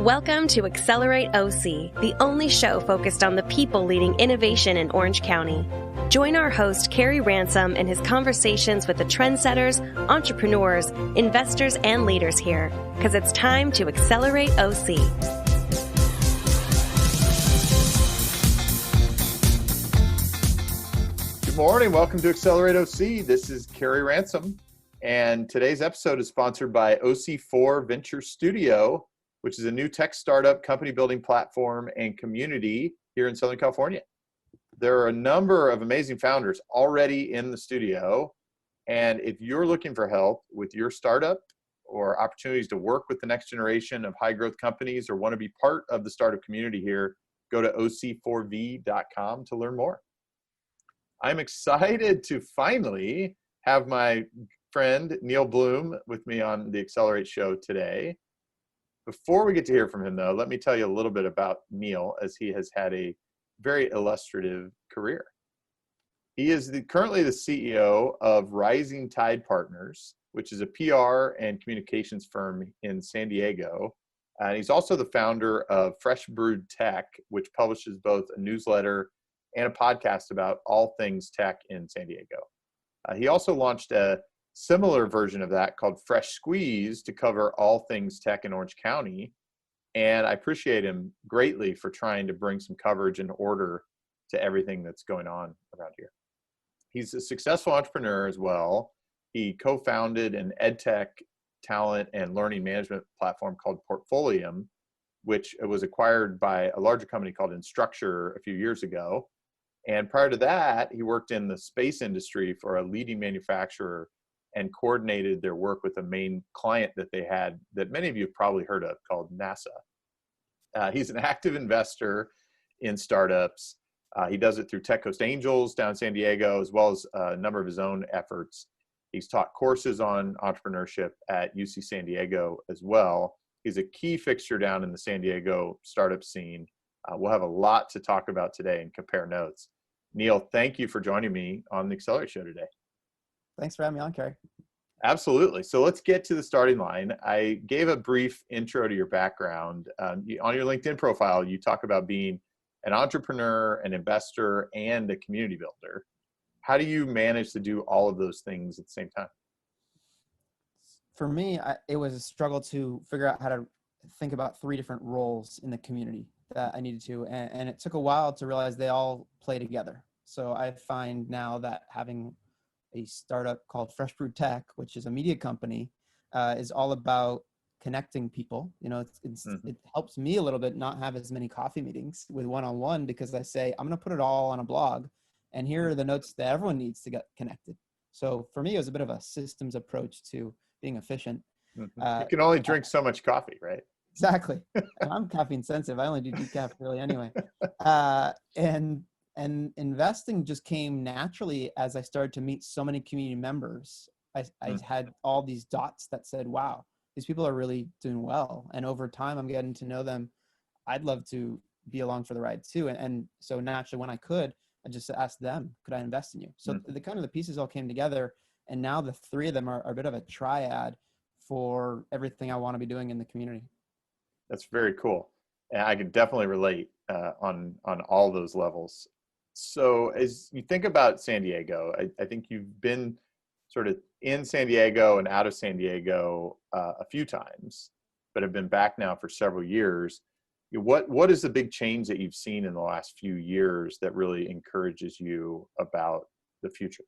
Welcome to Accelerate OC, the only show focused on the people leading innovation in Orange County. Join our host, Kerry Ransom, in his conversations with the trendsetters, entrepreneurs, investors, and leaders here, because it's time to Accelerate OC. Good morning. Welcome to Accelerate OC. This is Kerry Ransom, and today's episode is sponsored by OC4 Venture Studio, which is a new tech startup, company building platform, and community here in Southern California. There are a number of amazing founders already in the studio, and if you're looking for help with your startup or opportunities to work with the next generation of high growth companies or want to be part of the startup community here, go to oc4v.com to learn more. I'm excited to finally have my friend Neal Bloom with me on the Accelerate show today. Before we get to hear from him, though, let me tell you a little bit about Neal, as he has had a very illustrative career. He is currently the CEO of Rising Tide Partners, which is a PR and communications firm in San Diego. And he's also the founder of Fresh Brewed Tech, which publishes both a newsletter and a podcast about all things tech in San Diego. He also launched a similar version of that called Fresh Squeeze to cover all things tech in Orange County. And I appreciate him greatly for trying to bring some coverage and order to everything that's going on around here. He's a successful entrepreneur as well. He co-founded an edtech talent and learning management platform called Portfolium, which was acquired by a larger company called Instructure a few years ago. And prior to that, he worked in the space industry for a leading manufacturer and coordinated their work with a main client that they had that many of you have probably heard of called NASA. He's an active investor in startups. He does it through Tech Coast Angels down in San Diego, as well as a number of his own efforts. He's taught courses on entrepreneurship at UC San Diego as well. He's a key fixture down in the San Diego startup scene. We'll have a lot to talk about today and compare notes. Neal, thank you for joining me on the Accelerate Show today. Thanks for having me on, Kerry. Absolutely. So let's get to the starting line. I gave a brief intro to your background. On your LinkedIn profile, you talk about being an entrepreneur, an investor, and a community builder. How do you manage to do all of those things at the same time? For me, it was a struggle to figure out how to think about three different roles in the community that I needed to. And it took a while to realize they all play together. So I find now that having a startup called Fresh Brewed Tech, which is a media company, is all about connecting people. You know, it helps me a little bit not have as many coffee meetings with one-on-one, because I say, I'm going to put it all on a blog, and here are the notes that everyone needs to get connected. So for me, it was a bit of a systems approach to being efficient. You can only drink so much coffee, right? Exactly. I'm caffeine sensitive. I only do decaf really anyway. And investing just came naturally as I started to meet so many community members. I had all these dots that said, wow, these people are really doing well. And over time, I'm getting to know them. I'd love to be along for the ride too. And so naturally, when I could, I just asked them, could I invest in you? So the pieces all came together. And now the three of them are a bit of a triad for everything I want to be doing in the community. That's very cool. And I can definitely relate on all those levels. So as you think about San Diego, I think you've been sort of in San Diego and out of San Diego a few times, but have been back now for several years. What is the big change that you've seen in the last few years that really encourages you about the future?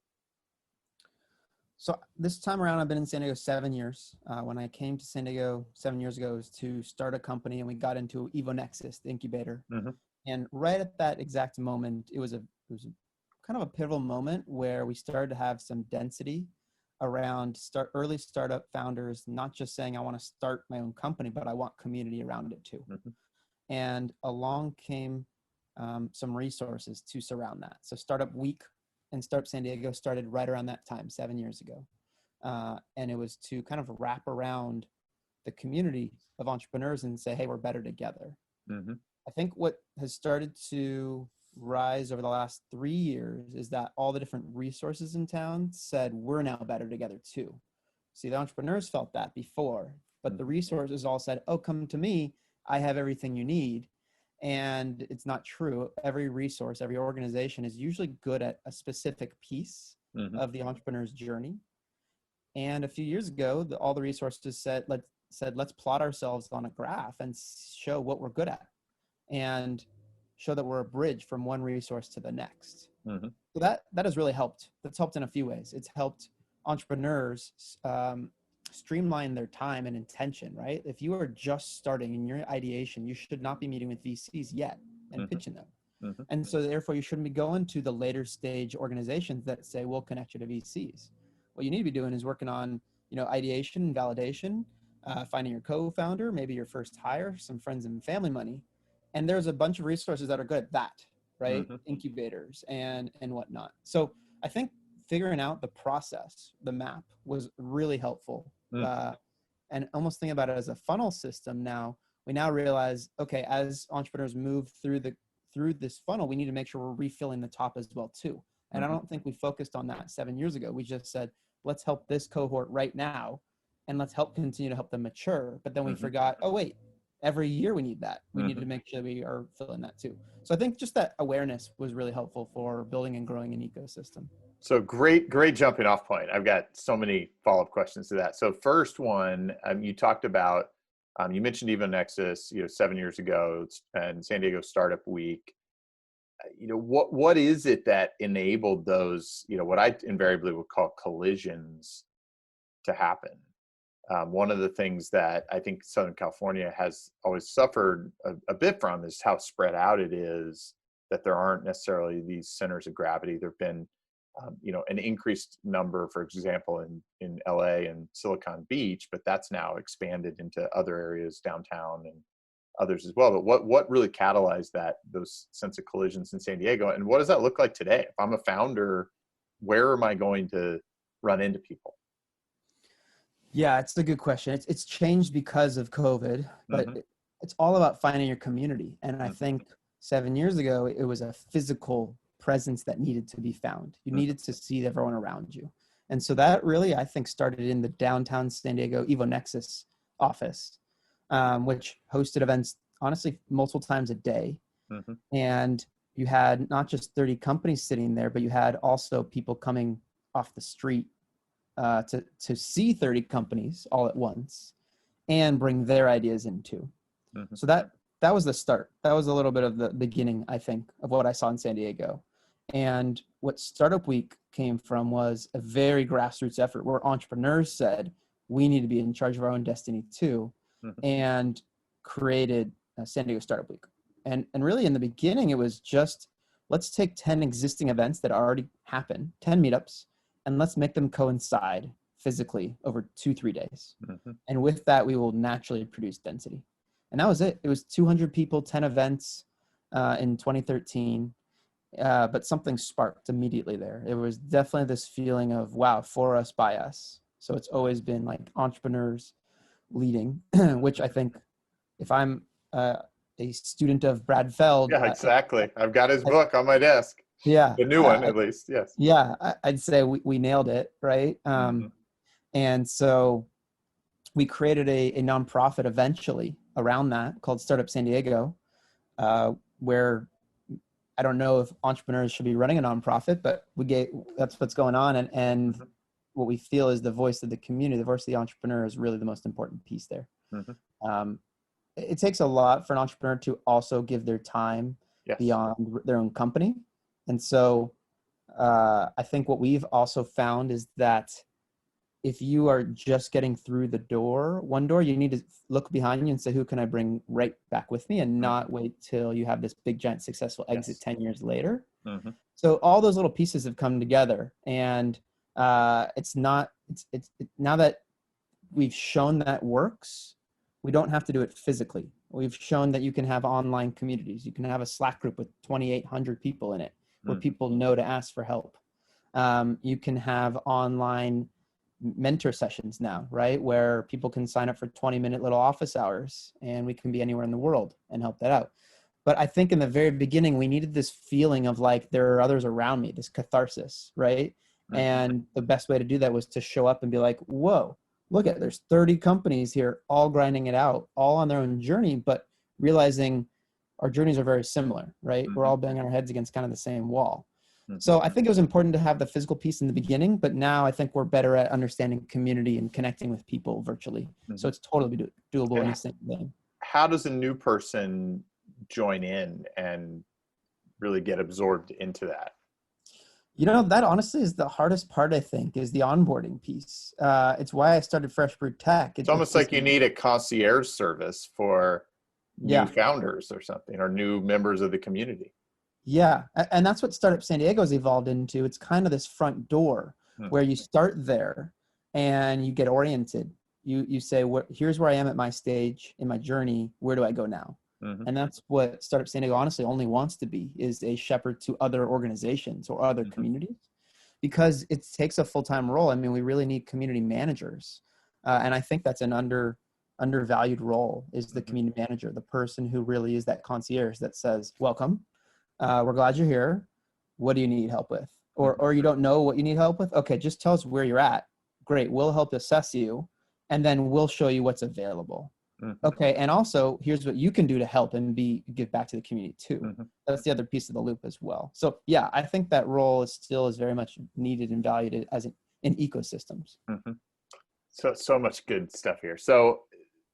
So this time around, I've been in San Diego 7 years. When I came to San Diego 7 years ago, it was to start a company, and we got into EvoNexus, the incubator. And right at that exact moment, it was kind of a pivotal moment where we started to have some density around early startup founders, not just saying, I want to start my own company, but I want community around it too. And along came some resources to surround that. So Startup Week and Startup San Diego started right around that time, 7 years ago. And it was to kind of wrap around the community of entrepreneurs and say, hey, we're better together. I think what has started to rise over the last 3 years is that all the different resources in town said, we're now better together too. See, the entrepreneurs felt that before, but the resources all said, oh, come to me I have everything you need. And it's not true. Every resource, every organization is usually good at a specific piece of the entrepreneur's journey. And a few years ago, all the resources said, let's plot ourselves on a graph and show what we're good at and show that we're a bridge from one resource to the next. So that has really helped. That's helped in a few ways. It's helped entrepreneurs streamline their time and intention, right? If you are just starting in your ideation, you should not be meeting with VCs yet and pitching them. And so therefore you shouldn't be going to the later stage organizations that say, we'll connect you to VCs. What you need to be doing is working on, ideation and validation, finding your co-founder, maybe your first hire, some friends and family money. And there's a bunch of resources that are good at that, right? Incubators and whatnot. So I think figuring out the process, the map, was really helpful. And almost think about it as a funnel system now. We now realize, okay, as entrepreneurs move through this funnel, we need to make sure we're refilling the top as well too. And I don't think we focused on that 7 years ago. We just said, let's help this cohort right now, and let's continue to help them mature. But then we forgot, oh wait, every year we need that. We need to make sure we are filling that too. So I think just that awareness was really helpful for building and growing an ecosystem. So great jumping off point. I've got so many follow-up questions to that. So first one, you talked about, you mentioned EvoNexus, 7 years ago, and San Diego Startup Week. What is it that enabled those, what I invariably would call collisions to happen? One of the things that I think Southern California has always suffered a bit from is how spread out it is, that there aren't necessarily these centers of gravity. There've been an increased number, for example, in LA and Silicon Beach, but that's now expanded into other areas downtown and others as well. But what really catalyzed those sense of collisions in San Diego, and what does that look like today? If I'm a founder, where am I going to run into people? Yeah, it's a good question. It's changed because of COVID, but it's all about finding your community. And I think 7 years ago, it was a physical presence that needed to be found. You needed to see everyone around you. And so that really, I think, started in the downtown San Diego EvoNexus office, which hosted events, honestly, multiple times a day. And you had not just 30 companies sitting there, but you had also people coming off the street to see 30 companies all at once and bring their ideas into. So that was the start. That was a little bit of the beginning, I think, of what I saw in San Diego. And what Startup Week came from was a very grassroots effort where entrepreneurs said, we need to be in charge of our own destiny too, and created San Diego Startup Week. And really in the beginning, it was just, let's take 10 existing events that already happen, 10 meetups, and let's make them coincide physically over 2-3 days. And with that, we will naturally produce density. And that was it. It was 200 people, 10 events in 2013. But something sparked immediately there. It was definitely this feeling of, wow, for us, by us. So it's always been like entrepreneurs leading, which I think if I'm a student of Brad Feld. Yeah, exactly. I've got his book on my desk. Yeah. The new one, at least. Yes. Yeah. I'd say we nailed it. Right. And so we created a nonprofit eventually around that called Startup San Diego, where I don't know if entrepreneurs should be running a nonprofit, but that's what's going on. And what we feel is the voice of the community, the voice of the entrepreneur is really the most important piece there. It takes a lot for an entrepreneur to also give their time beyond their own company. And so I think what we've also found is that if you are just getting through one door, you need to look behind you and say, who can I bring right back with me, and not wait till you have this big, giant, successful exit 10 years later. So all those little pieces have come together, and it's now that we've shown that works, we don't have to do it physically. We've shown that you can have online communities. You can have a Slack group with 2,800 people in it where people know to ask for help. You can have online mentor sessions now, right? Where people can sign up for 20-minute little office hours, and we can be anywhere in the world and help that out. But I think in the very beginning, we needed this feeling of like, there are others around me, this catharsis, right? And the best way to do that was to show up and be like, whoa, look there's 30 companies here, all grinding it out, all on their own journey, but realizing our journeys are very similar, right? We're all banging our heads against kind of the same wall. So I think it was important to have the physical piece in the beginning, but now I think we're better at understanding community and connecting with people virtually. So it's totally doable in the same thing. How does a new person join in and really get absorbed into that? That honestly is the hardest part, I think, is the onboarding piece. It's why I started Fresh Brewed Tech. It's almost like you need a concierge service for new founders or something, or new members of the community. Yeah. And that's what Startup San Diego has evolved into. It's kind of this front door where you start there and you get oriented. You say, here's where I am at my stage in my journey. Where do I go now? And that's what Startup San Diego honestly only wants to be, is a shepherd to other organizations or other communities, because it takes a full-time role. I mean, we really need community managers. And I think that's an undervalued role, is the community manager, the person who really is that concierge that says, welcome. We're glad you're here. What do you need help with? Or you don't know what you need help with? Okay, just tell us where you're at. Great, we'll help assess you, and then we'll show you what's available. Okay, and also here's what you can do to help and give back to the community too. That's the other piece of the loop as well. So yeah, I think that role is very much needed and valued as in ecosystems. So much good stuff here. So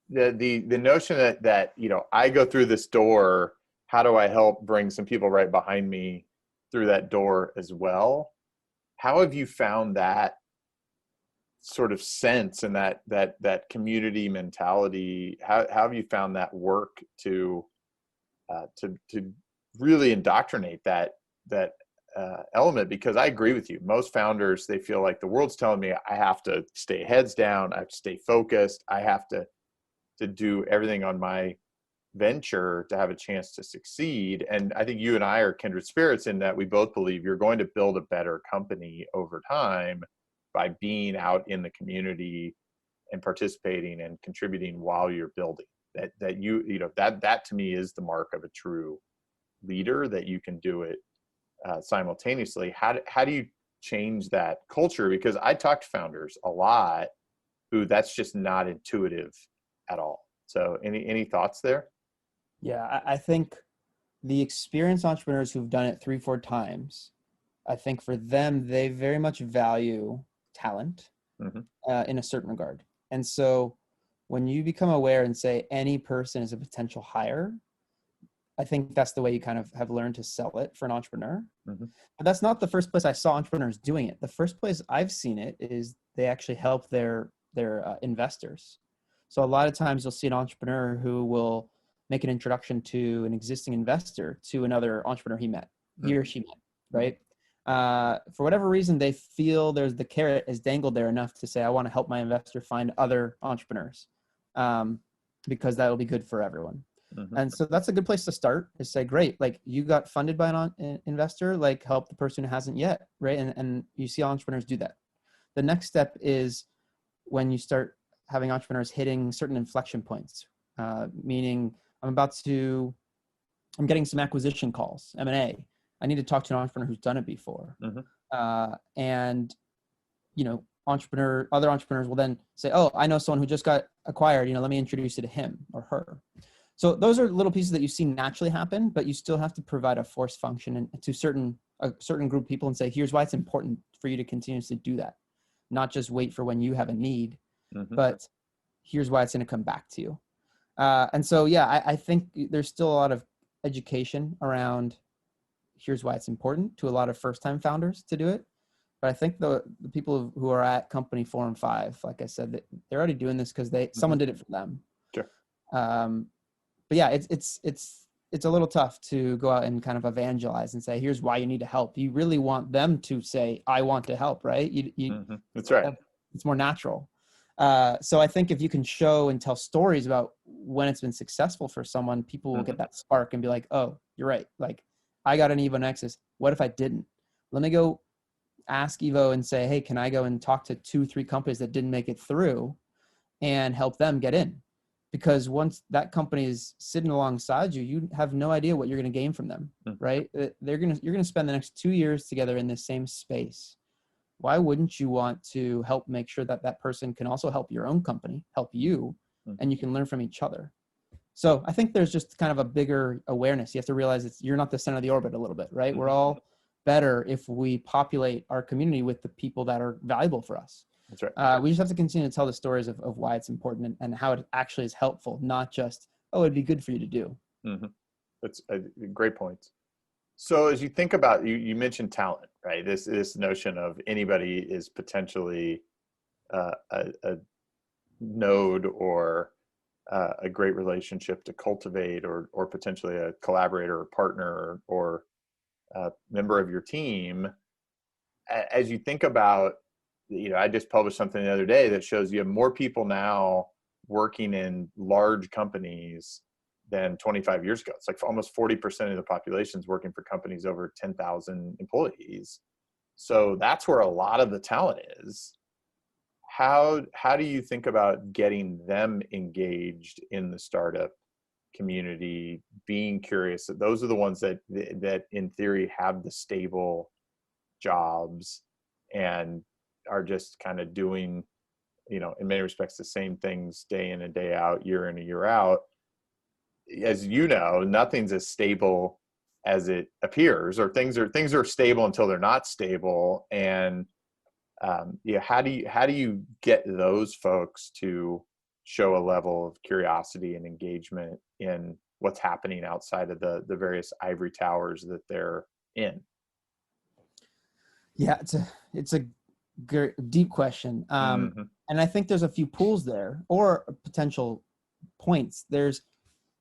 the notion that I go through this door, how do I help bring some people right behind me through that door as well? How have you found that sort of sense and that community mentality? How have you found that work to really indoctrinate that element? Because I agree with you. Most founders, they feel like the world's telling me I have to stay heads down, I have to stay focused, I have to do everything on my venture to have a chance to succeed. And I think you and I are kindred spirits in that we both believe you're going to build a better company over time by being out in the community and participating and contributing while you're building. That to me is the mark of a true leader, that you can do it simultaneously. How do you change that culture? Because I talk to founders a lot who that's just not intuitive at all. So any thoughts there? Yeah, I think the experienced entrepreneurs who've done it 3-4 times, I think for them, they very much value talent in a certain regard. And so when you become aware and say any person is a potential hire, I think that's the way you kind of have learned to sell it for an entrepreneur. But that's not the first place I saw entrepreneurs doing it. The first place I've seen it is they actually help their investors. So a lot of times you'll see an entrepreneur who will make an introduction to an existing investor to another entrepreneur he or she met, right? For whatever reason, they feel the carrot is dangled there enough to say, I want to help my investor find other entrepreneurs because that'll be good for everyone. And so that's a good place to start, is say, great, like you got funded by an investor, like help the person who hasn't yet, right? And you see entrepreneurs do that. The next step is when you start having entrepreneurs hitting certain inflection points, meaning I'm getting some acquisition calls, M&A. I need to talk to an entrepreneur who's done it before. And, other entrepreneurs will then say, oh, I know someone who just got acquired, let me introduce you to him or her. So those are little pieces that you see naturally happen, but you still have to provide a force function to a certain group of people and say, here's why it's important for you to continuously do that. Not just wait for when you have a need, but here's why it's going to come back to you. And so, yeah, I think there's still a lot of education around here's why it's important to a lot of first-time founders to do it. But I think the people who are at company 4 and 5, like I said, they're already doing this because someone did it for them. Sure. But yeah, it's a little tough to go out and kind of evangelize and say, here's why you need to help. You really want them to say, I want to help, right? That's right. It's more natural. So I think if you can show and tell stories about when it's been successful for someone, people will get that spark and be like, oh, you're right. Like I got an Evo Nexus. What if I didn't? Let me go ask Evo and say, hey, can I go and talk to 2-3 companies that didn't make it through and help them get in? Because once that company is sitting alongside you, you have no idea what you're going to gain from them, right? You're going to spend the next 2 years together in the same space. Why wouldn't you want to help make sure that person can also help your own company, help you, and you can learn from each other? So I think there's just kind of a bigger awareness. You have to realize you're not the center of the orbit a little bit, right? We're all better if we populate our community with the people that are valuable for us. That's right. We just have to continue to tell the stories of why it's important and how it actually is helpful, not just, oh, it'd be good for you to do. That's a great point. So as you think about, you mentioned talent, right? This notion of anybody is potentially a node or a great relationship to cultivate, or potentially a collaborator or partner or member of your team. As you think about, I just published something the other day that shows you have more people now working in large companies than 25 years ago. It's like almost 40% of the population is working for companies over 10,000 employees. So that's where a lot of the talent is. How do you think about getting them engaged in the startup community, being curious? Those are the ones that in theory have the stable jobs and are just kind of doing, in many respects, the same things day in and day out, year in and year out. As you know, nothing's as stable as it appears, or things are stable until they're not stable. And how do you get those folks to show a level of curiosity and engagement in what's happening outside of the various ivory towers that they're in? Yeah, it's a deep question. And I think there's a few pools there, or potential points. There's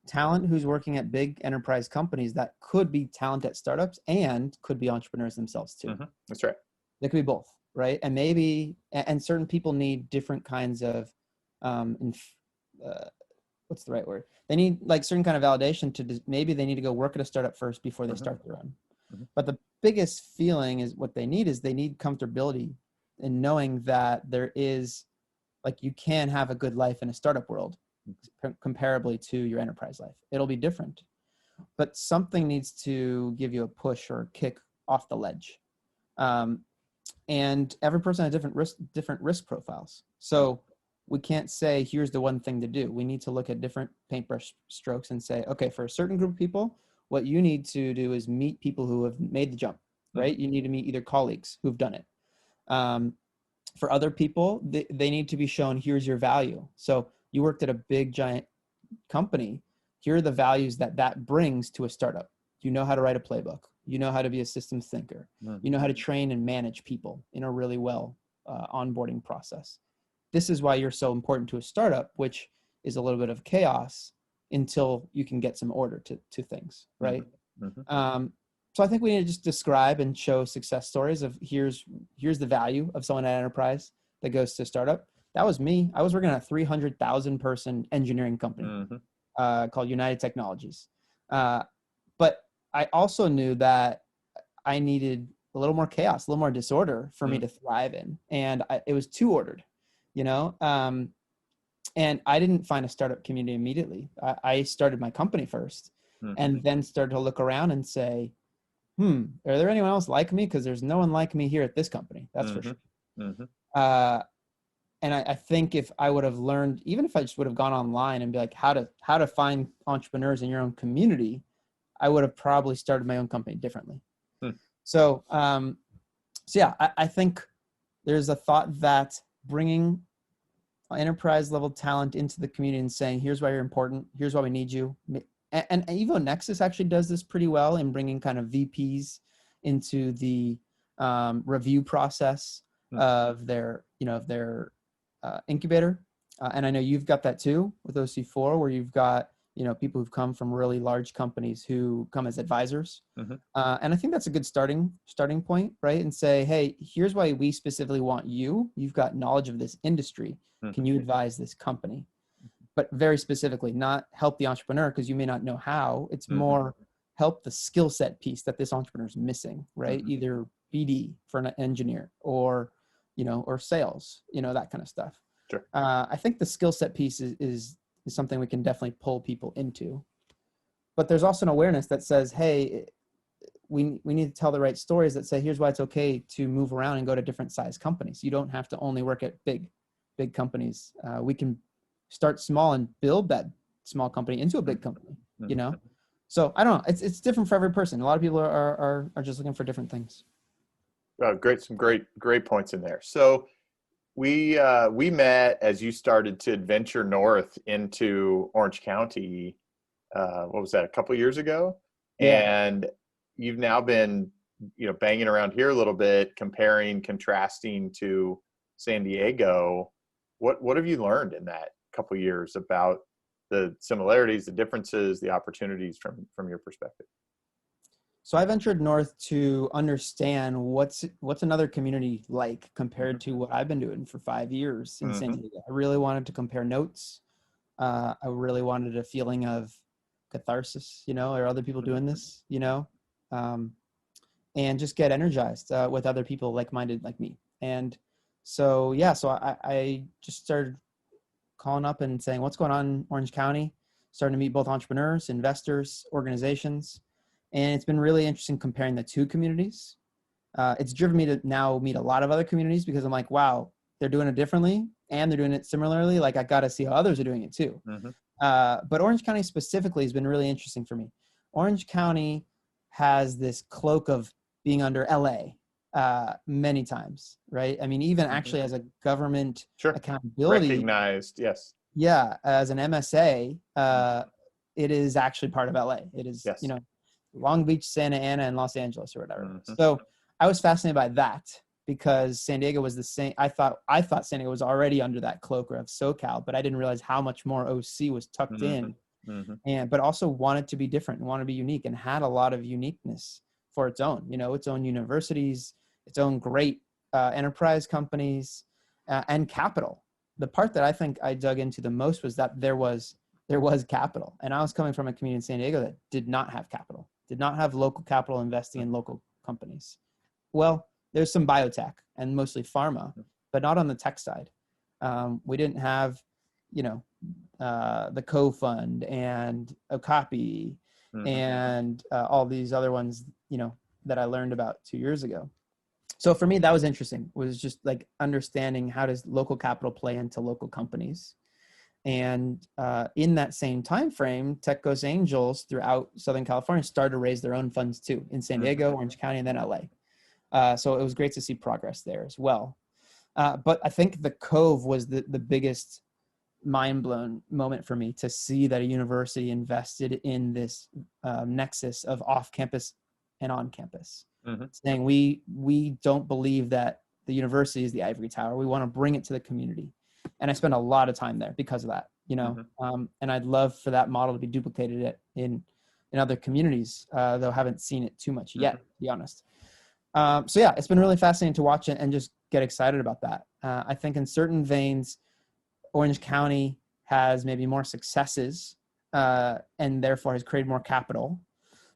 talent who's working at big enterprise companies that could be talent at startups and could be entrepreneurs themselves too. That's right. They could be both, right? And and certain people need different kinds of, what's the right word? They need like certain kind of validation maybe they need to go work at a startup first before they start their own. But the biggest feeling is what they need comfortability in knowing that there is, like, you can have a good life in a startup world comparably to your enterprise life. It'll be different, but something needs to give you a push or a kick off the ledge. And every person has different risk profiles. So we can't say, here's the one thing to do. We need to look at different paintbrush strokes and say, okay, for a certain group of people, what you need to do is meet people who have made the jump, right? You need to meet either colleagues who've done it. For other people, they need to be shown, here's your value. So you worked at a big, giant company. Here are the values that brings to a startup. You know how to write a playbook. You know how to be a systems thinker. You know how to train and manage people in a really well onboarding process. This is why you're so important to a startup, which is a little bit of chaos until you can get some order to things, right? So I think we need to just describe and show success stories of here's the value of someone at enterprise that goes to startup. That was me. I was working at a 300,000 person engineering company called United Technologies. But I also knew that I needed a little more chaos, a little more disorder for me to thrive in. And it was too ordered, and I didn't find a startup community immediately. I started my company first and then started to look around and say, are there anyone else like me? Because there's no one like me here at this company. That's for sure. And I think if I would have learned, even if I just would have gone online and be like, how to find entrepreneurs in your own community, I would have probably started my own company differently. So yeah, I think there's a thought that bringing enterprise level talent into the community and saying, here's why you're important. Here's why we need you. And Evo Nexus actually does this pretty well in bringing kind of VPs into the review process of their incubator. And I know you've got that too with OC4, where you've got, people who've come from really large companies who come as advisors. And I think that's a good starting point, right? And say, hey, here's why we specifically want you. You've got knowledge of this industry. Can you advise this company? But very specifically, not help the entrepreneur because you may not know how. It's more help the skill set piece that this entrepreneur is missing, right? Either BD for an engineer or sales, that kind of stuff. Sure. I think the skill set piece is something we can definitely pull people into. But there's also an awareness that says, hey, we need to tell the right stories that say, here's why it's okay to move around and go to different size companies. You don't have to only work at big companies. We can start small and build that small company into a big company, you Mhm. know? So I don't know. It's different for every person. A lot of people are just looking for different things. Some great points in there. So we met as you started to adventure north into Orange County. What was that? A couple years ago, Yeah. and you've now been banging around here a little bit, comparing, contrasting to San Diego. What have you learned in that couple years about the similarities, the differences, the opportunities from your perspective? So I ventured north to understand what's another community like compared to what I've been doing for 5 years in San Mm-hmm. Diego. I really wanted to compare notes. I really wanted a feeling of catharsis, are other people doing this, um, and just get energized with other people like-minded like me. And so, yeah, so I just started calling up and saying, what's going on in Orange County? Starting to meet both entrepreneurs, investors, organizations. And it's been really interesting comparing the two communities. It's driven me to now meet a lot of other communities because I'm like, wow, they're doing it differently and they're doing it similarly. Like I got to see how others are doing it too. Mm-hmm. But Orange County specifically has been really interesting for me. Orange County has this cloak of being under LA many times, right? I mean, even actually as a government Sure. accountability, Recognized, yes. yeah, as an MSA, it is actually part of LA. It is, Yes. Long Beach, Santa Ana, and Los Angeles or whatever. Mm-hmm. So I was fascinated by that because San Diego was the same. I thought San Diego was already under that cloak of SoCal, but I didn't realize how much more OC was tucked in, but also wanted to be different and wanted to be unique and had a lot of uniqueness for its own, its own universities, its own great enterprise companies, and capital. The part that I think I dug into the most was that there was capital. And I was coming from a community in San Diego that did not have capital, did not have local capital investing in local companies. Well, there's some biotech and mostly pharma, but not on the tech side. We didn't have, the Co-Fund and Okapi and all these other ones, that I learned about 2 years ago. So for me, that was interesting, was just like understanding how does local capital play into local companies. And in that same time frame, Tech Goes Angels throughout Southern California started to raise their own funds too, in San Diego, Orange County, and then LA. So it was great to see progress there as well. But I think the Cove was the biggest mind-blown moment for me to see that a university invested in this nexus of off-campus and on-campus, saying we don't believe that the university is the ivory tower. We want to bring it to the community. And I spent a lot of time there because of that, and I'd love for that model to be duplicated in other communities, though I haven't seen it too much yet, to be honest. So yeah, it's been really fascinating to watch it and just get excited about that. I think in certain veins, Orange County has maybe more successes and therefore has created more capital,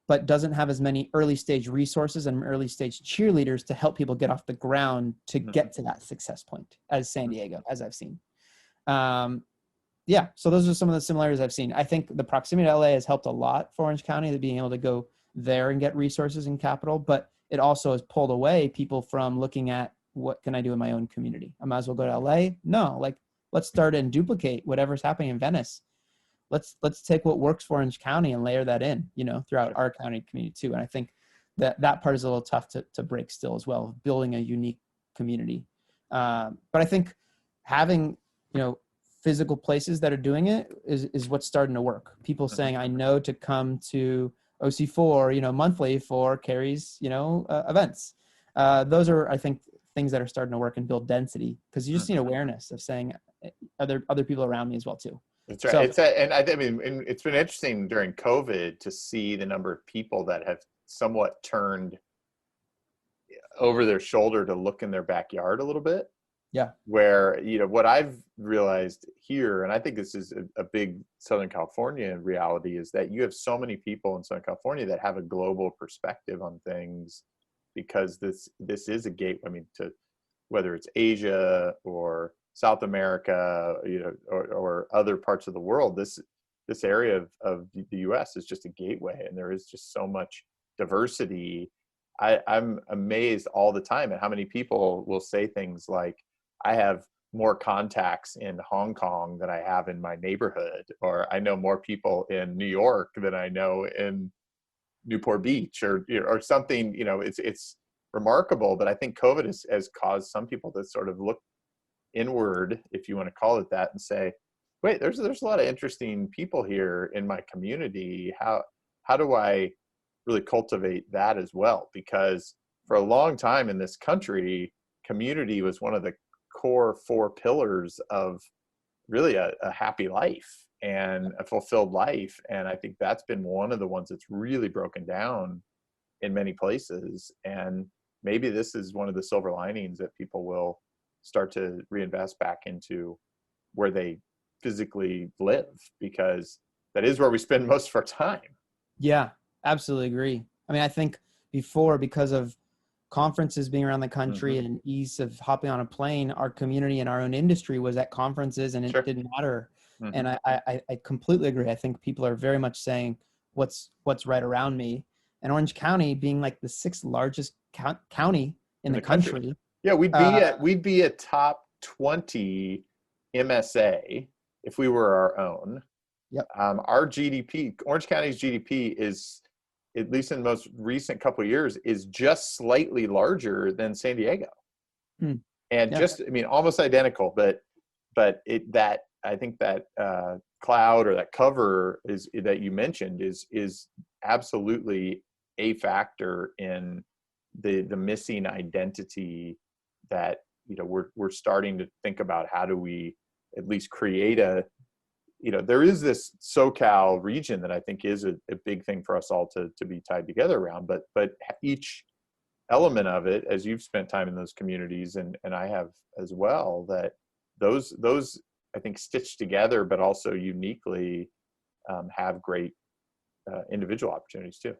but doesn't have as many early stage resources and early stage cheerleaders to help people get off the ground to get to that success point as San Diego, as I've seen. Yeah, so those are some of the similarities I've seen. I think the proximity to LA has helped a lot for Orange County, to being able to go there and get resources and capital, but it also has pulled away people from looking at what can I do in my own community? I might as well go to LA. No, like let's start and duplicate whatever's happening in Venice. Let's take what works for Orange County and layer that in, throughout our county community too. And I think that part is a little tough to break still as well, building a unique community. But I think having, physical places that are doing it is what's starting to work. People saying, I know to come to OC4, monthly for Carrie's, events. Those are, I think, things that are starting to work and build density, because you just need awareness of saying, other people around me as well too. That's right. So, and I mean, it's been interesting during COVID to see the number of people that have somewhat turned over their shoulder to look in their backyard a little bit. Yeah. Where, what I've realized here, and I think this is a big Southern California reality, is that you have so many people in Southern California that have a global perspective on things, because this is a gateway. I mean, to whether it's Asia or South America, or other parts of the world, this area of the U.S. is just a gateway, and there is just so much diversity. I'm amazed all the time at how many people will say things like, I have more contacts in Hong Kong than I have in my neighborhood, or I know more people in New York than I know in Newport Beach, or or something. It's remarkable. But I think COVID has caused some people to sort of look inward, if you want to call it that, and say, wait, there's a lot of interesting people here in my community. How do I really cultivate that as well? Because for a long time in this country, community was one of the core 4 pillars of really a happy life and a fulfilled life. And I think that's been one of the ones that's really broken down in many places. And maybe this is one of the silver linings that people will start to reinvest back into where they physically live, because that is where we spend most of our time. Yeah, absolutely agree. I mean, I think before, because of conferences being around the country and ease of hopping on a plane, our community and our own industry was at conferences, and it didn't matter. And I completely agree. I think people are very much saying what's right around me. And Orange County being like the 6th largest county in the country. Yeah, we'd be a top 20 MSA if we were our own. Yep. Our GDP, Orange County's GDP is, at least in the most recent couple of years, is just slightly larger than San Diego. And almost identical, but I think that cloud, or that cover that you mentioned is absolutely a factor in the missing identity that, we're starting to think about. How do we at least create there is this SoCal region that I think is a big thing for us all to be tied together around, but each element of it, as you've spent time in those communities, and I have as well, that those I think stitched together, but also uniquely have great individual opportunities too.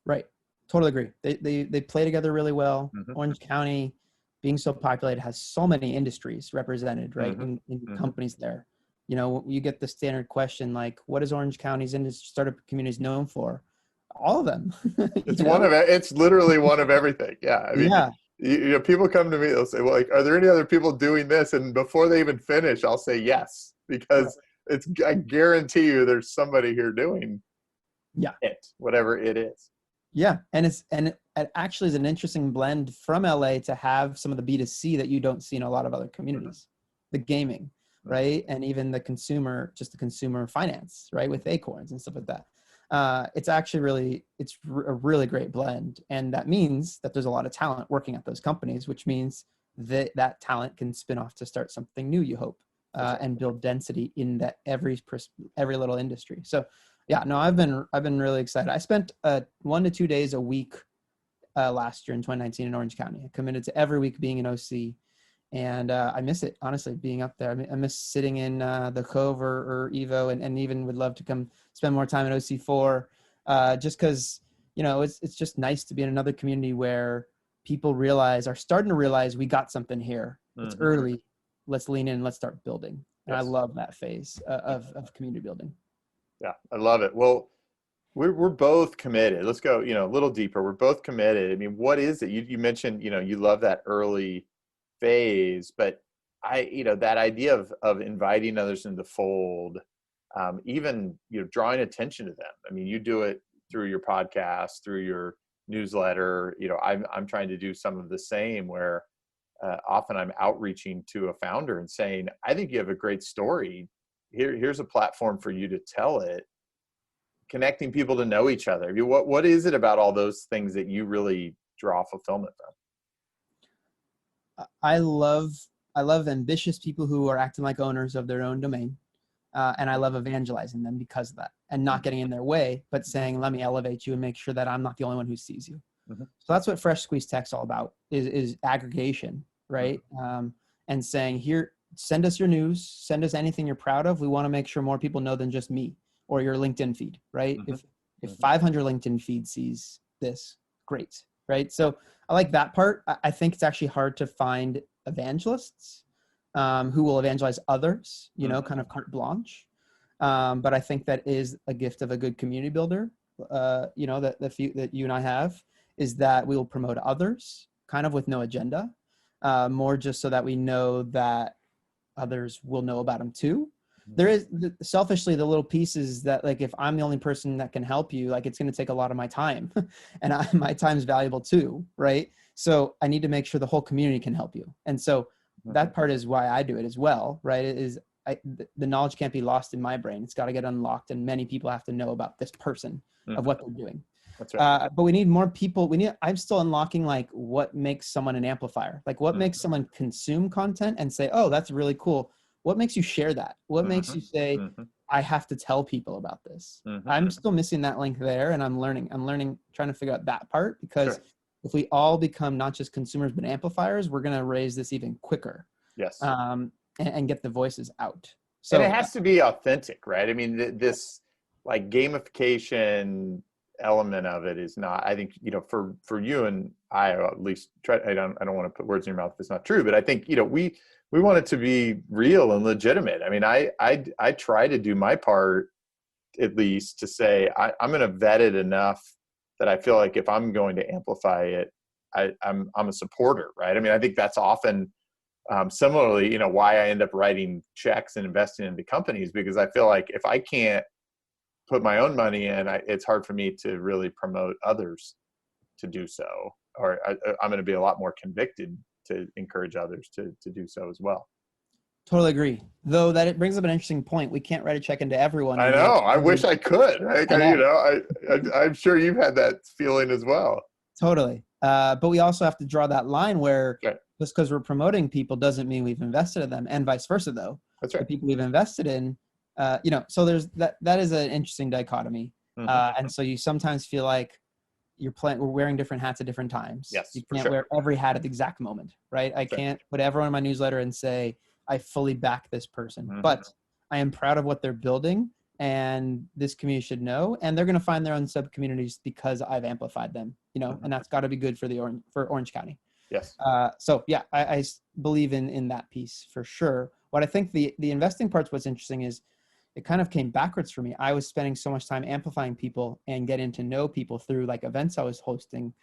Right. Totally agree. They play together really well. Orange County, being so populated, has so many industries represented, right? In companies there. You get the standard question, like, what is Orange County's startup communities known for? All of them. It's literally one of everything. Yeah. I mean, people come to me, they'll say, well, like, are there any other people doing this? And before they even finish, I'll say yes, because I guarantee you there's somebody here doing it, whatever it is. Yeah. And it actually is an interesting blend from LA to have some of the B2C that you don't see in a lot of other communities. The gaming, right? And even the consumer finance, right? With Acorns and stuff like that. It's actually a really great blend. And that means that there's a lot of talent working at those companies, which means that talent can spin off to start something new, you hope, and build density in that every little industry. So yeah, no, I've been really excited. I spent 1 to 2 days a week last year in 2019 in Orange County. I committed to every week being an OC. And I miss it, honestly, being up there. I miss sitting in the Cove or Evo, and even would love to come spend more time at OC4, just because, it's just nice to be in another community where people are starting to realize we got something here. It's early. Let's lean in. Let's start building. And I love that phase of community building. Yeah, I love it. Well, we're both committed. Let's go, a little deeper. We're both committed. I mean, what is it? You mentioned, you love that early phase, but that idea of inviting others into the fold, even drawing attention to them. I mean, you do it through your podcast, through your newsletter. I'm trying to do some of the same, where often I'm outreaching to a founder and saying, I think you have a great story. Here's a platform for you to tell it, connecting people to know each other. What is it about all those things that you really draw fulfillment from? I love ambitious people who are acting like owners of their own domain. And I love evangelizing them because of that, and not getting in their way, but saying, let me elevate you and make sure that I'm not the only one who sees you. So that's what Fresh Squeezed Tech's all about, is aggregation, right? And saying, here, send us your news, send us anything you're proud of. We want to make sure more people know than just me or your LinkedIn feed, right? If 500 LinkedIn feed sees this, great, right? So I like that part. I think it's actually hard to find evangelists who will evangelize others, kind of carte blanche. But I think that is a gift of a good community builder, that you and I have, is that we will promote others kind of with no agenda, more just so that we know that others will know about them too. There is selfishly the little pieces that, like, if I'm the only person that can help you, like, it's going to take a lot of my time and my time's valuable too. Right. So I need to make sure the whole community can help you. And so that part is why I do it as well. Right. The knowledge can't be lost in my brain. It's got to get unlocked, and many people have to know about this person of what they're doing. That's right. But we need more people. I'm still unlocking, like, what makes someone an amplifier, like what makes someone consume content and say, oh, that's really cool. What makes you share that? What makes you say, I have to tell people about this? I'm still missing that link there, and I'm learning, trying to figure out that part, because if we all become not just consumers, but amplifiers, we're going to raise this even quicker. Yes. And get the voices out. So, and it has to be authentic, right? I mean, this like gamification element of it is not, I think, for you and I, at least I don't want to put words in your mouth if it's not true, but I think, we want it to be real and legitimate. I mean, I try to do my part, at least, to say, I'm going to vet it enough that I feel like if I'm going to amplify it, I'm a supporter, right? I mean, I think that's often, similarly, why I end up writing checks and investing into companies, because I feel like if I can't put my own money in, it's hard for me to really promote others to do so, or I'm going to be a lot more convicted to encourage others to do so as well. Totally agree. Though that it brings up an interesting point. We can't write a check into everyone. I know. I wish I could. I'm sure you've had that feeling as well. Totally. But we also have to draw that line where just because we're promoting people doesn't mean we've invested in them, and vice versa, though. That's right. The people we've invested in, so there's that is an interesting dichotomy. And so you sometimes feel like we're wearing different hats at different times. Yes, you can't wear every hat at the exact moment, right? I can't put everyone in my newsletter and say, I fully back this person, but I am proud of what they're building, and this community should know, and they're going to find their own sub communities because I've amplified them, and that's got to be good for Orange County. Yes. So yeah, I believe in that piece for sure. What I think the investing part's what's interesting is it kind of came backwards for me. I was spending so much time amplifying people and getting to know people through like events I was hosting.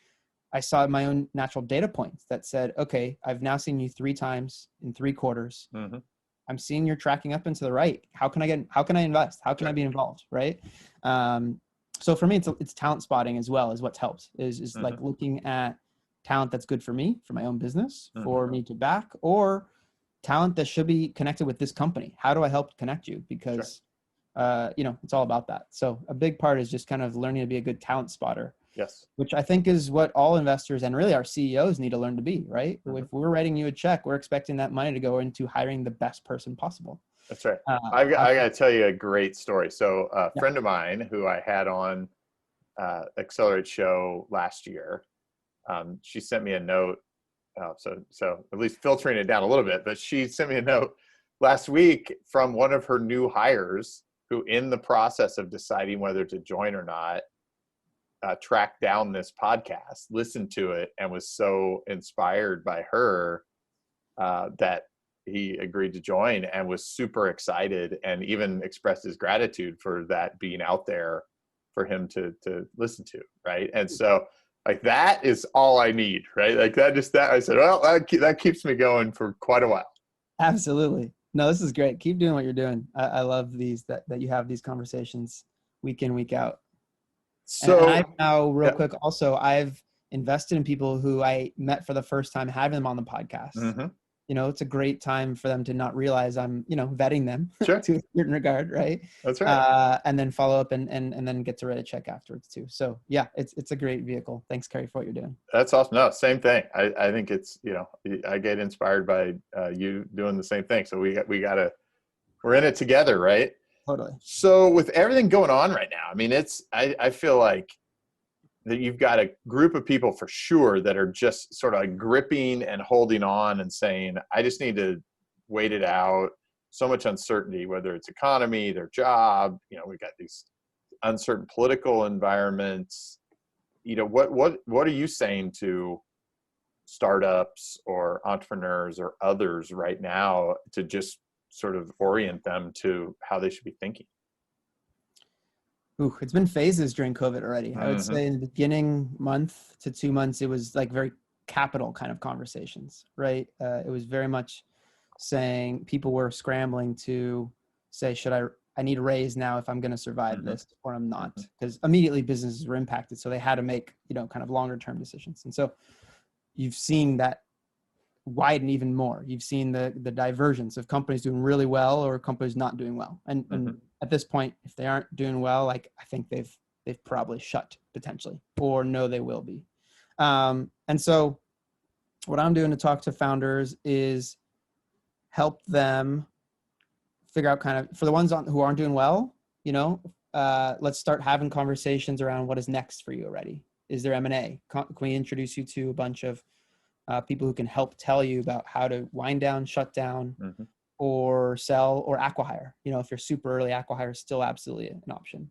I saw my own natural data points that said, okay, I've now seen you 3 times in 3 quarters. I'm seeing you're tracking up and to the right. How can I invest? How can I be involved? Right. So for me, it's talent spotting as well, is what's helped is like looking at talent that's good for me, for my own business, for me to back, or talent that should be connected with this company. How do I help connect you? Because, it's all about that. So a big part is just kind of learning to be a good talent spotter. Yes. Which I think is what all investors and really our CEOs need to learn to be, right? If we're writing you a check, we're expecting that money to go into hiring the best person possible. That's right. I got to tell you a great story. So a friend of mine who I had on Accelerate show last year, she sent me a note. So at least filtering it down a little bit, but she sent me a note last week from one of her new hires who, in the process of deciding whether to join or not, tracked down this podcast, listened to it, and was so inspired by her that he agreed to join and was super excited, and even expressed his gratitude for that being out there for him to listen to. Right. And so like, that is all I need, right? Like I said, well, that keeps me going for quite a while. Absolutely. No, this is great. Keep doing what you're doing. I love these, that you have these conversations week in, week out. So and I've now quick, also, I've invested in people who I met for the first time, having them on the podcast. It's a great time for them to not realize I'm, vetting them to a certain regard. Right. That's right. And then follow up and then get to write a check afterwards too. So yeah, it's a great vehicle. Thanks, Kerry, for what you're doing. That's awesome. No, same thing. I think it's, I get inspired by you doing the same thing. So we're in it together. Right. Totally. So with everything going on right now, I mean, I feel like that you've got a group of people for sure that are just sort of like gripping and holding on and saying, I just need to wait it out. So much uncertainty, whether it's economy, their job, we've got these uncertain political environments. What are you saying to startups or entrepreneurs or others right now to just sort of orient them to how they should be thinking? It's been phases during COVID already. I would say in the beginning month to 2 months, it was like very capital kind of conversations, right? It was very much saying people were scrambling to say, I need a raise now if I'm going to survive this, or I'm not, because immediately businesses were impacted. So they had to make, kind of longer term decisions. And so you've seen that widen even more. You've seen the divergence of companies doing really well or companies not doing well. And at this point, if they aren't doing well, like, I think they've probably shut potentially, or no, they will be. And so what I'm doing to talk to founders is help them figure out, kind of, for the ones who aren't doing well, let's start having conversations around what is next for you already. Is there M&A? Can we introduce you to a bunch of people who can help tell you about how to wind down, shut down, or sell, or acqui-hire? If you're super early, acqui-hire is still absolutely an option.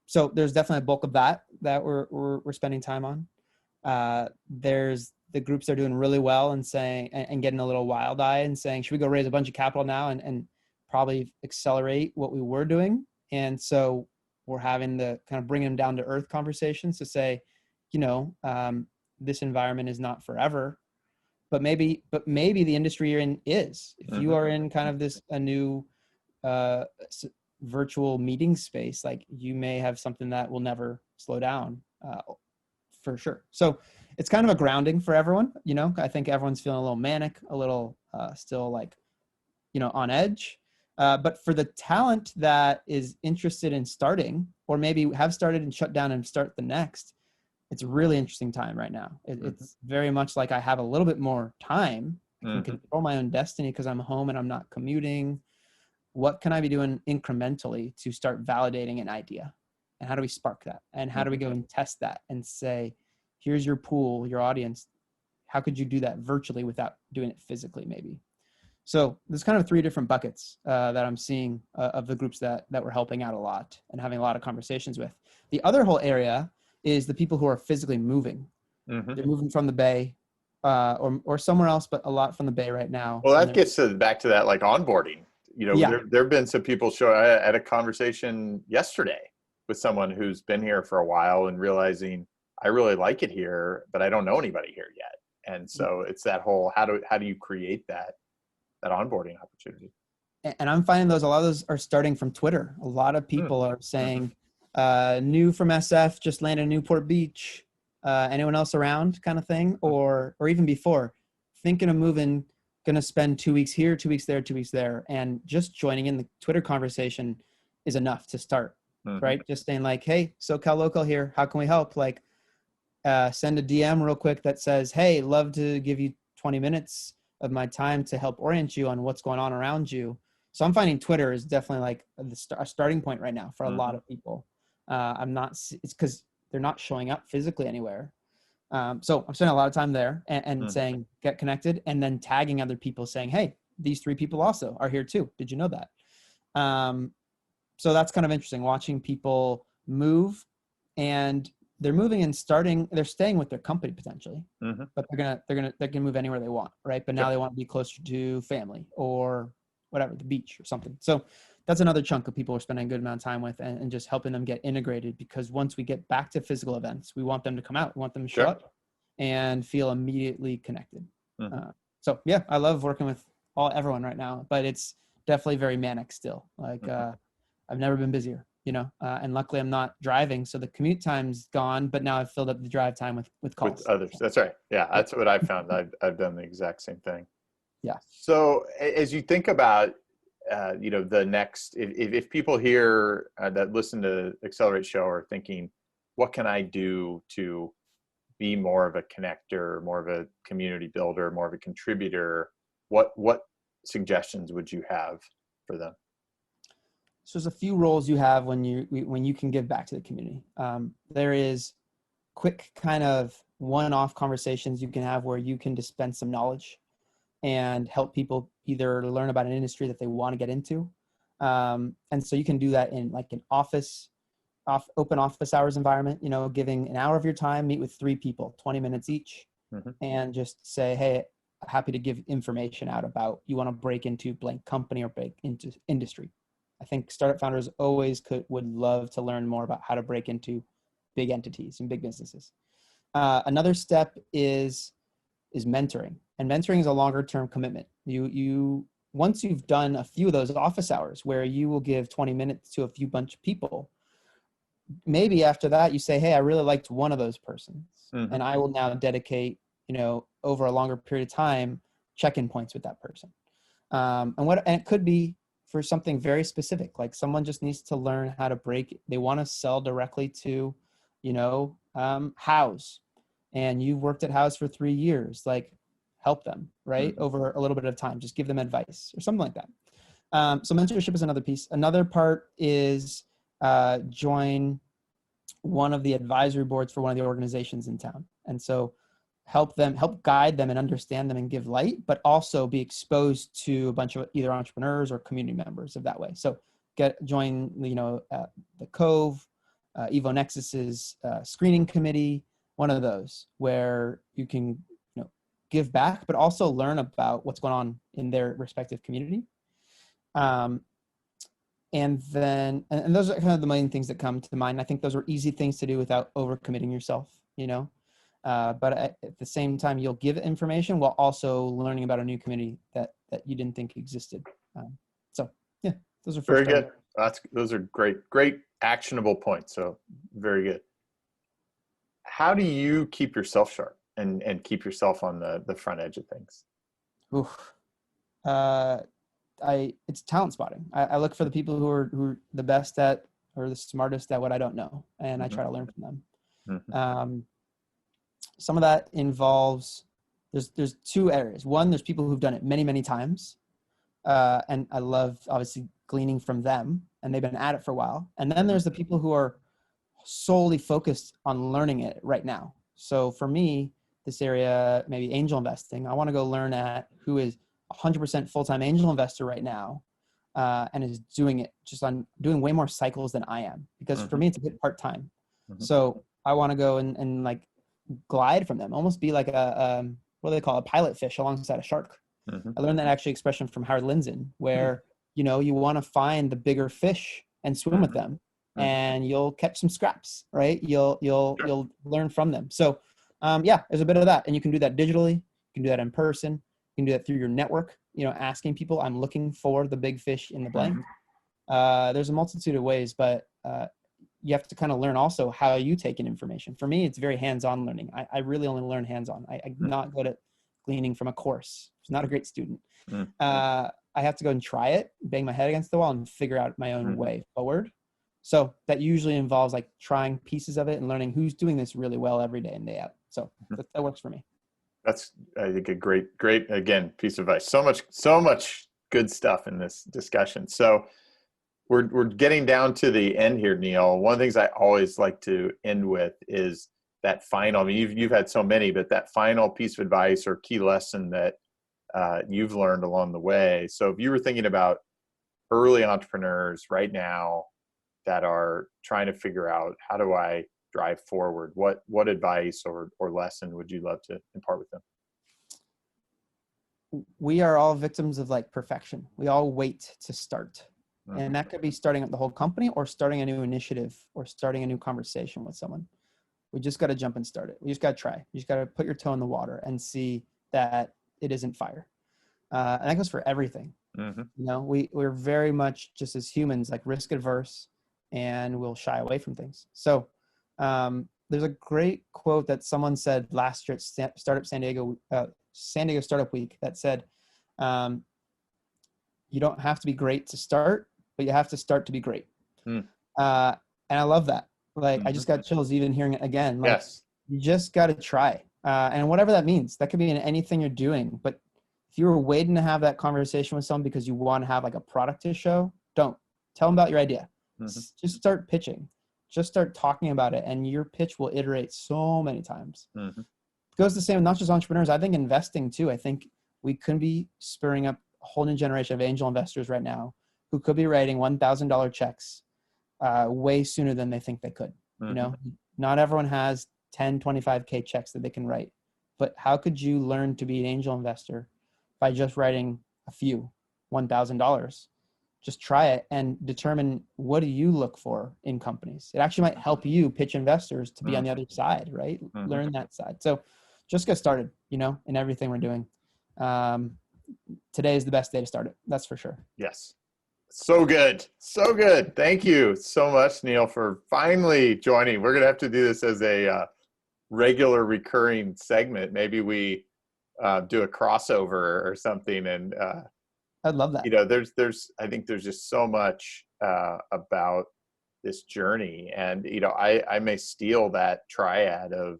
So there's definitely a bulk of that we're spending time on. There's the groups that are doing really well and saying, and getting a little wild eye and saying, should we go raise a bunch of capital now and probably accelerate what we were doing? And so we're having the kind of bringing them down to earth conversations to say, this environment is not forever, but maybe the industry you're in is. If you are in kind of a new virtual meeting space, like, you may have something that will never slow down, for sure. So it's kind of a grounding for everyone. I think everyone's feeling a little manic, a little still like, on edge. But for the talent that is interested in starting, or maybe have started and shut down and start the next, it's a really interesting time right now. It's very much like I have a little bit more time. I can control my own destiny because I'm home and I'm not commuting. What can I be doing incrementally to start validating an idea? And how do we spark that? And how do we go and test that and say, here's your pool, your audience. How could you do that virtually without doing it physically, maybe? So there's kind of 3 different buckets that I'm seeing of the groups that we're helping out a lot and having a lot of conversations with. The other whole area is the people who are physically moving. They're moving from the Bay or somewhere else, but a lot from the Bay right now. Well, that gets back to that, like, onboarding. There have been some people I had a conversation yesterday with someone who's been here for a while and realizing, I really like it here, but I don't know anybody here yet. And so it's that whole, how do you create that onboarding opportunity? And I'm finding a lot of those are starting from Twitter. A lot of people are saying, new from SF, just landed in Newport Beach, anyone else around, kind of thing, or even before, thinking of moving, going to spend 2 weeks here, 2 weeks there, 2 weeks there. And just joining in the Twitter conversation is enough to start, right? Just saying like, hey, SoCal local here, how can we help? Like, send a DM real quick that says, hey, love to give you 20 minutes of my time to help orient you on what's going on around you. So I'm finding Twitter is definitely like a starting point right now for a lot of people. It's because they're not showing up physically anywhere. So I'm spending a lot of time there and saying, get connected, and then tagging other people saying, hey, these 3 people also are here too. Did you know that? So that's kind of interesting, watching people move, and they're moving and they're staying with their company potentially, but they can move anywhere they want. Right. But now they want to be closer to family or whatever, the beach or something. So that's another chunk of people we're spending a good amount of time with and just helping them get integrated, because once we get back to physical events, we want them to come out, we want them to show up and feel immediately connected. So yeah, I love working with everyone right now, but it's definitely very manic still. Like, I've never been busier, and luckily I'm not driving. So the commute time's gone, but now I've filled up the drive time with calls. With others. That's right. Yeah. That's what I've found. I've done the exact same thing. Yeah. So as you think about, the next, if people here that listen to Accelerate Show are thinking, what can I do to be more of a connector, more of a community builder, more of a contributor? What suggestions would you have for them? So there's a few roles you have when you can give back to the community. There is quick kind of one-off conversations you can have where you can dispense some knowledge and help people either learn about an industry that they want to get into. And so you can do that in like an open office hours environment, giving an hour of your time, meet with 3 people, 20 minutes each, and just say, hey, happy to give information out about, you want to break into blank company or break into industry. I think startup founders always would love to learn more about how to break into big entities and big businesses. Another step is mentoring, and mentoring is a longer term commitment. Once you've done a few of those office hours where you will give 20 minutes to a few bunch of people, maybe after that you say, hey, I really liked one of those persons, and I will now dedicate, over a longer period of time, check-in points with that person. And it could be for something very specific, like someone just needs to learn how to they want to sell directly to, House, and you've worked at House for 3 years, like help them, right? Over a little bit of time, just give them advice or something like that. So mentorship is another piece. Another part is join one of the advisory boards for one of the organizations in town. And so help guide them and understand them and give light, but also be exposed to a bunch of either entrepreneurs or community members of that way. So join, the Cove, Evo Nexus's screening committee, one of those where you can, give back, but also learn about what's going on in their respective community. And those are kind of the main things that come to mind. I think those are easy things to do without overcommitting yourself, but at the same time, you'll give information while also learning about a new community that you didn't think existed. So yeah, those are very good. Those are great actionable points. So very good. How do you keep yourself sharp and keep yourself on the front edge of things? It's talent spotting. I look for the people who are the best at or the smartest at what I don't know, and I try to learn from them. Some of that involves there's two areas. One, there's people who've done it many, many times, and I love obviously gleaning from them, and they've been at it for a while. And then there's the people who are solely focused on learning it right now. So for me, this area, maybe angel investing, I want to go learn at who is 100% full-time angel investor right now, and is doing it doing way more cycles than I am, because for me, it's a bit part-time. So I want to go and like glide from them, almost be like a what do they call a pilot fish alongside a shark. I learned that actually expression from Howard Lindzen, where, you want to find the bigger fish and swim with them, and you'll catch some scraps, right? You'll learn from them. So there's a bit of that, and you can do that digitally. You can do that in person. You can do that through your network, asking people, I'm looking for the big fish in the blank. There's a multitude of ways, but you have to kind of learn also how you take in information. For me, it's very hands-on learning. I really only learn hands-on. I'm not good at gleaning from a course. I'm not a great student. I have to go and try it, bang my head against the wall, and figure out my own way forward. So that usually involves like trying pieces of it and learning who's doing this really well every day in, day out. So that works for me. That's, I think, a great, again, piece of advice. So much good stuff in this discussion. So we're getting down to the end here, Neal. One of the things I always like to end with is that final, I mean, you've had so many, but that final piece of advice or key lesson that you've learned along the way. So if you were thinking about early entrepreneurs right now that are trying to figure out, how do I drive forward, what advice or lesson would you love to impart with them? We are all victims of like perfection. We all wait to start. And that could be starting up the whole company or starting a new initiative or starting a new conversation with someone. We just got to jump and start it. We just got to try. You just got to put your toe in the water and see that it isn't fire. And that goes for everything. We're very much just as humans, like risk adverse, and we'll shy away from things. So there's a great quote that someone said last year at Startup San Diego Startup Week that said, you don't have to be great to start, but you have to start to be great. And I love that. Like, I just got chills even hearing it again. Like, yes. You just got to try. And whatever that means, that could be in anything you're doing. But if you were waiting to have that conversation with someone because you want to have like a product to show, don't. Tell them about your idea. Just start pitching. Just start talking about it. And your pitch will iterate so many times. It goes the same with not just entrepreneurs. I think investing too. I think we could be spurring up a whole new generation of angel investors right now who could be writing $1,000 checks way sooner than they think they could. Not everyone has 10, 25K checks that they can write, but how could you learn to be an angel investor by just writing a few $1,000? Just try it and determine, what do you look for in companies? It actually might help you pitch investors to be on the other side, right? Learn that side. So just get started, in everything we're doing. today is the best day to start it. That's for sure. Yes. So good. So good. Thank you so much, Neal, for finally joining. We're going to have to do this as a regular recurring segment. Maybe we do a crossover or something. And I'd love that. I think there's just so much about this journey. And, I may steal that triad of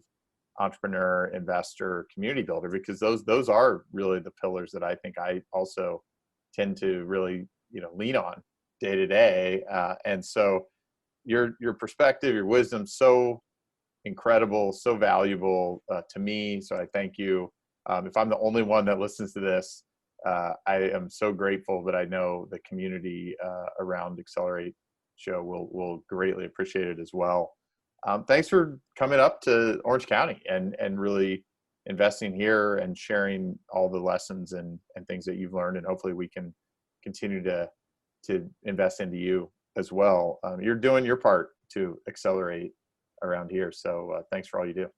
entrepreneur, investor, community builder, because those are really the pillars that I think I also tend to really, lean on day to day. And so your perspective, your wisdom, so incredible, so valuable to me. So I thank you. If I'm the only one that listens to this, I am so grateful, but I know the community around Accelerate Show will greatly appreciate it as well. Thanks for coming up to Orange County and really investing here and sharing all the lessons and things that you've learned. And hopefully we can continue to invest into you as well. You're doing your part to accelerate around here. So thanks for all you do.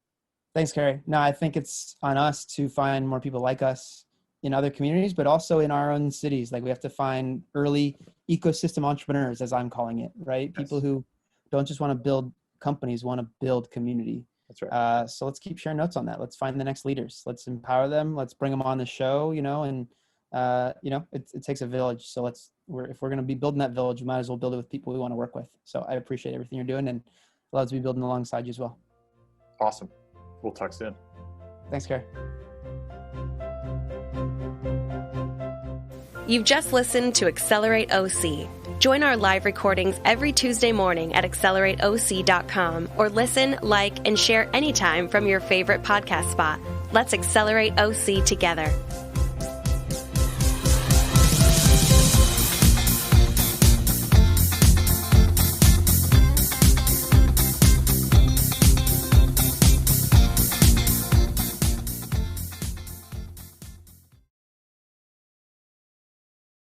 Thanks, Kerry. No, I think it's on us to find more people like us in other communities, but also in our own cities. Like we have to find early ecosystem entrepreneurs, as I'm calling it, right? Yes. People who don't just want to build companies, want to build community. That's right. So let's keep sharing notes on that. Let's find the next leaders. Let's empower them. Let's bring them on the show, and it takes a village. So if we're going to be building that village, we might as well build it with people we want to work with. So I appreciate everything you're doing and love to be building alongside you as well. Awesome. We'll talk soon. Thanks, Kerry. You've just listened to Accelerate OC. Join our live recordings every Tuesday morning at accelerateoc.com or listen, like, and share anytime from your favorite podcast spot. Let's accelerate OC together.